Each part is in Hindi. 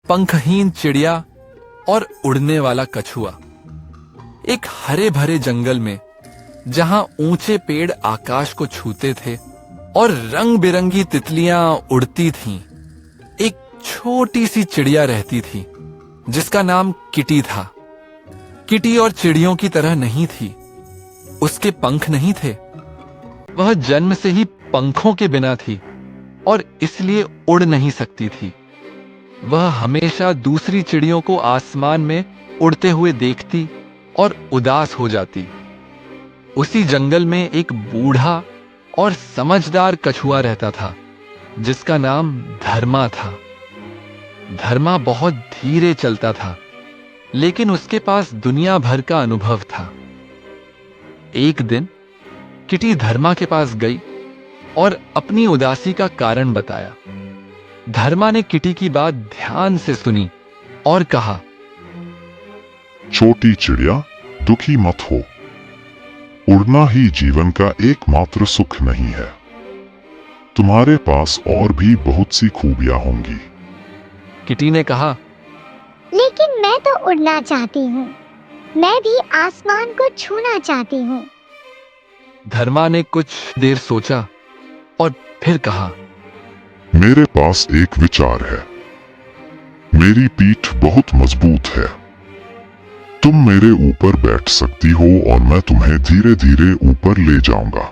पंखहीन चिड़िया और उड़ने वाला कछुआ। एक हरे भरे जंगल में, जहां ऊंचे पेड़ आकाश को छूते थे और रंग बिरंगी तितलियां उड़ती थीं, एक छोटी सी चिड़िया रहती थी जिसका नाम किटी था। किटी और चिड़ियों की तरह नहीं थी। उसके पंख नहीं थे। वह जन्म से ही पंखों के बिना थी और इसलिए उड़ नहीं सकती थी। वह हमेशा दूसरी चिड़ियों को आसमान में उड़ते हुए देखती और उदास हो जाती। उसी जंगल में एक बूढ़ा और समझदार कछुआ रहता था जिसका नाम धर्मा था। धर्मा बहुत धीरे चलता था, लेकिन उसके पास दुनिया भर का अनुभव था। एक दिन किटी धर्मा के पास गई और अपनी उदासी का कारण बताया। धर्मा ने किटी की बात ध्यान से सुनी और कहा, छोटी चिड़िया, दुखी मत हो। उड़ना ही जीवन का एकमात्र सुख नहीं है। तुम्हारे पास और भी बहुत सी खूबियां होंगी। किटी ने कहा, लेकिन मैं तो उड़ना चाहती हूँ। मैं भी आसमान को छूना चाहती हूँ। धर्मा ने कुछ देर सोचा और फिर कहा, मेरे पास एक विचार है। मेरी पीठ बहुत मजबूत है। तुम मेरे ऊपर बैठ सकती हो और मैं तुम्हें धीरे धीरे ऊपर ले जाऊंगा।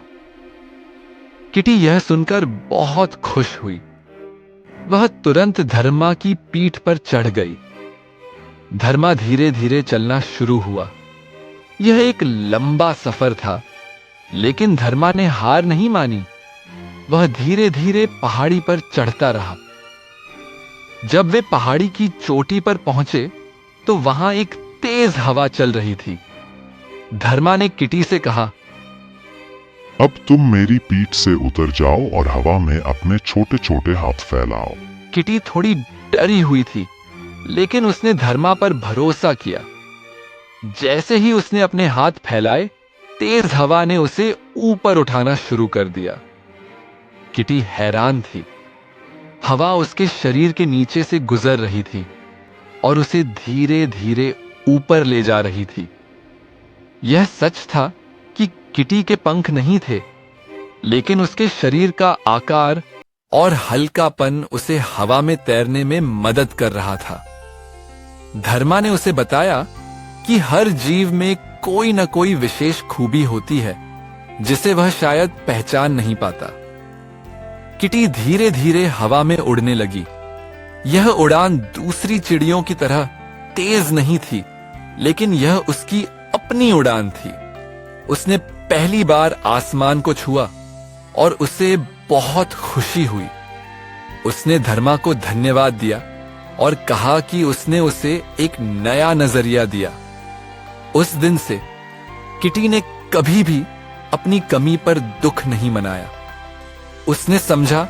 किटी यह सुनकर बहुत खुश हुई। वह तुरंत धर्मा की पीठ पर चढ़ गई। धर्मा धीरे धीरे चलना शुरू हुआ। यह एक लंबा सफर था, लेकिन धर्मा ने हार नहीं मानी। वह धीरे धीरे पहाड़ी पर चढ़ता रहा। जब वे पहाड़ी की चोटी पर पहुंचे तो वहां एक तेज हवा चल रही थी। धर्मा ने किटी से कहा, अब तुम मेरी पीठ से उतर जाओ और हवा में अपने छोटे छोटे हाथ फैलाओ। किटी थोड़ी डरी हुई थी, लेकिन उसने धर्मा पर भरोसा किया। जैसे ही उसने अपने हाथ फैलाए, तेज हवा ने उसे ऊपर उठाना शुरू कर दिया। किटी हैरान थी। हवा उसके शरीर के नीचे से गुजर रही थी और उसे धीरे धीरे ऊपर ले जा रही थी। यह सच था कि किटी के पंख नहीं थे, लेकिन उसके शरीर का आकार और हल्कापन उसे हवा में तैरने में मदद कर रहा था। धर्मा ने उसे बताया कि हर जीव में कोई न कोई विशेष खूबी होती है जिसे वह शायद पहचान नहीं पाता। किटी धीरे धीरे हवा में उड़ने लगी। यह उड़ान दूसरी चिड़ियों की तरह तेज नहीं थी, लेकिन यह उसकी अपनी उड़ान थी। उसने पहली बार आसमान को छुआ और उसे बहुत खुशी हुई। उसने धर्मा को धन्यवाद दिया और कहा कि उसने उसे एक नया नजरिया दिया। उस दिन से किटी ने कभी भी अपनी कमी पर दुख नहीं मनाया। उसने समझा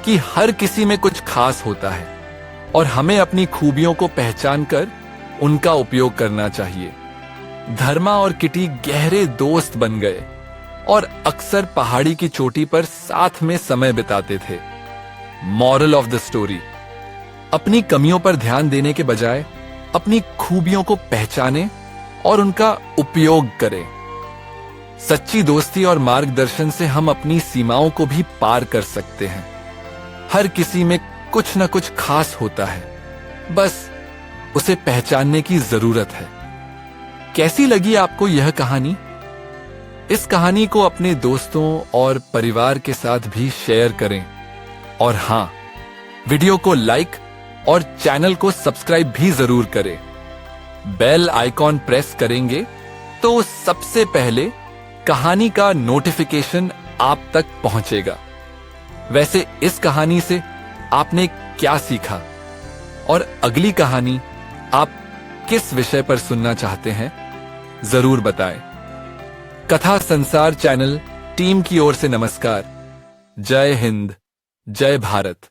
कि हर किसी में कुछ खास होता है और हमें अपनी खूबियों को पहचान कर उनका उपयोग करना चाहिए। धर्मा और किटी गहरे दोस्त बन गए और अक्सर पहाड़ी की चोटी पर साथ में समय बिताते थे। मॉरल ऑफ द स्टोरी: अपनी कमियों पर ध्यान देने के बजाय अपनी खूबियों को पहचानें और उनका उपयोग करें। सच्ची दोस्ती और मार्गदर्शन से हम अपनी सीमाओं को भी पार कर सकते हैं। हर किसी में कुछ न कुछ खास होता है, बस उसे पहचानने की जरूरत है। कैसी लगी आपको यह कहानी? इस कहानी को अपने दोस्तों और परिवार के साथ भी शेयर करें। और हां, वीडियो को लाइक और चैनल को सब्सक्राइब भी जरूर करें। बेल आइकॉन प्रेस करेंगे तो सबसे पहले कहानी का नोटिफिकेशन आप तक पहुंचेगा। वैसे इस कहानी से आपने क्या सीखा और अगली कहानी आप किस विषय पर सुनना चाहते हैं, जरूर बताएं। कथा संसार चैनल टीम की ओर से नमस्कार। जय हिंद, जय भारत।